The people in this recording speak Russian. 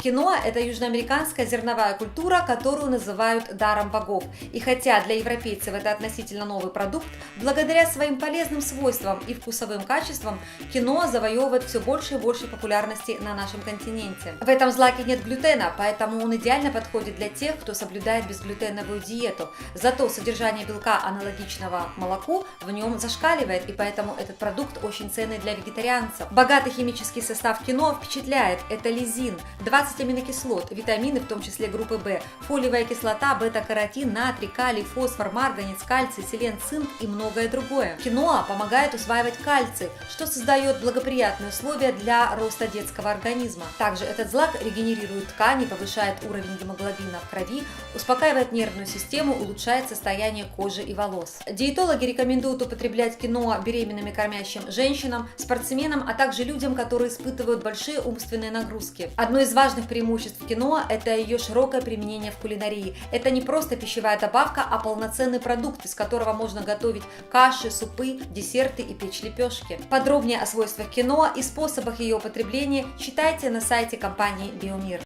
Киноа – это южноамериканская зерновая культура, которую называют даром богов. И хотя для европейцев это относительно новый продукт, благодаря своим полезным свойствам и вкусовым качествам киноа завоевывает все больше и больше популярности на нашем континенте. В этом злаке нет глютена, поэтому он идеально подходит для тех, кто соблюдает безглютеновую диету. Зато содержание белка, аналогичного молоку, в нем зашкаливает, и поэтому этот продукт очень ценный для вегетарианцев. Богатый химический состав киноа впечатляет. Это лизин, 20 аминокислот, витамины, в том числе группы В, фолиевая кислота, бета-каротин, натрий, калий, фосфор, марганец, кальций, селен, цинк и многое другое. Киноа помогает усваивать кальций, что создает благоприятные условия для роста детского организма. Также этот злак регенерирует ткани, повышает уровень гемоглобина в крови, успокаивает нервную систему, улучшает состояние кожи и волос. Диетологи рекомендуют употреблять киноа беременным и кормящим женщинам, спортсменам, а также людям, которые испытывают большие умственные нагрузки. Одно из важных преимуществ киноа – это ее широкое применение в кулинарии. Это не просто пищевая добавка, а полноценный продукт, из которого можно готовить каши, супы, десерты и печь лепешки. Подробнее о свойствах киноа и способах ее употребления читайте на сайте компании Биомир.